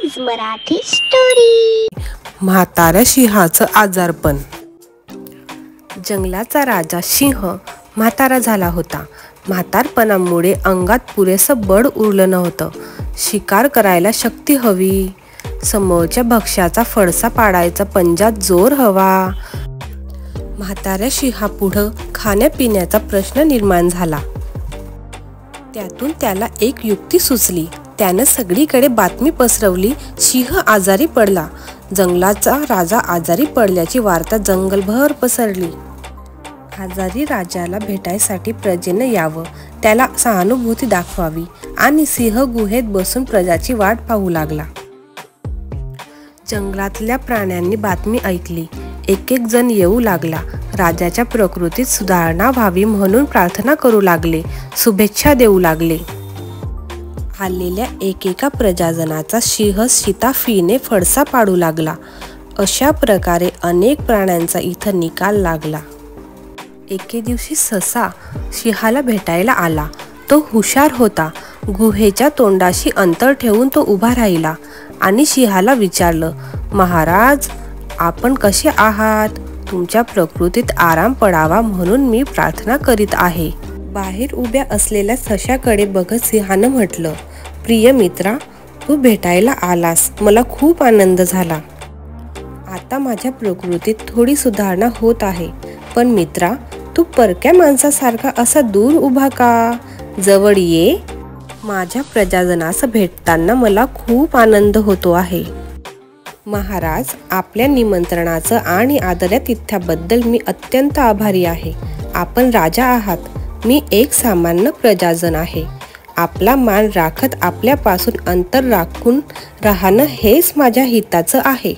Keys Marathi story. म्हाताऱ्या सिंहाचं आजारपण। जंगलाचा राजा सिंह म्हातारा झाला होता। म्हातारपणामुळे अंगात पुरेसं बळ उरलं नव्हतं। शिकार करायला शक्ती हवी, समोरच्या भक्ष्याचा फडसा पाडायचा पंजात जोर हवा। म्हाताऱ्या सिंहापुढं खाण्यापिण्याचा प्रश्न निर्माण झाला। त्यातून त्याला एक युक्ती सुचली। त्यानं सगळीकडे बातमी पसरवली, सिंह आजारी पडला। जंगलाचा राजा आजारी पडल्याची वार्ता जंगलभर पसरली। आजारी राजाला भेटायसाठी प्रजेनं यावं, त्याला सहानुभूती दाखवावी आणि सिंह गुहेत बसून प्रजाची वाट पाहू लागला। जंगलातल्या प्राण्यांनी बातमी ऐकली। एक एक जण येऊ लागला। राजाच्या प्रकृतीत सुधारणा व्हावी म्हणून प्रार्थना करू लागले, शुभेच्छा देऊ लागले। आलेल्या एकेका प्रजाजनाचा सिंह शिताफीने फडसा पाडू लागला। अशा प्रकारे अनेक प्राण्यांचा इथं निकाल लागला। एके दिवशी ससा सिंहाला भेटायला आला। तो हुशार होता। गुहेच्या तोंडाशी अंतर ठेवून तो उभा राहिला आणि सिंहाला विचारलं, महाराज, आपण कसे आहात? तुमच्या प्रकृतीत आराम पडावा म्हणून मी प्रार्थना करीत आहे। बाहेर उभ्या असलेल्या सशाकडे बघत सिंहानं म्हटलं, प्रिय मित्रा, तू भेटायला आलास, मला खूप आनंद झाला। आता माझ्या प्रकृतीत थोडी सुधारणा होत आहे, पण मित्रा, तू परक्या माणसासारखा असा दूर उभा का? जवळ ये, माझ्या प्रजाजनास भेटताना मला खूप आनंद होतो आहे। महाराज, आपल्या निमंत्रणाचं आणि आदरातिथ्याबद्दल मी अत्यंत आभारी आहे। आपण राजा आहात, मी एक सामान्य प्रजाजन आहे। आपला मान राखत आपल्यापासून अंतर राखून राहणं हेच माझ्या हिताचं आहे।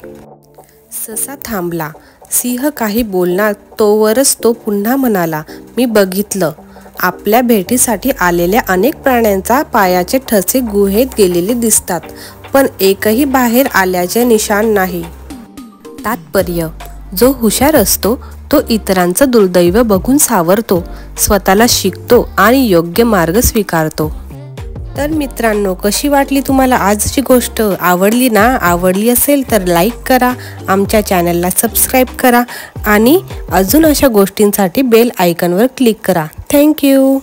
ससा थांबला। सिंह काही बोलणार तोवरच तो पुन्हा म्हणाला, मी बघितलं, आपल्या भेटीसाठी आलेल्या अनेक प्राण्यांचा पायाचे ठसे गुहेत गेलेले दिसतात, पण एकही बाहेर आल्याचे निशाण नाही। तात्पर्य, जो हुशार असतो तो इतरांचं दुर्दैव बघून सावरतो, स्वतःला शिकतो आणि योग्य मार्ग स्वीकारतो। तर मित्रांनो, कशी वाटली तुम्हाला आजची गोष्ट? आवडली ना? आवडली असेल तर लाईक करा, आमच्या चॅनलला सबस्क्राईब करा आणि अजून अशा गोष्टींसाठी बेल आयकॉनवर क्लिक करा। थँक्यू।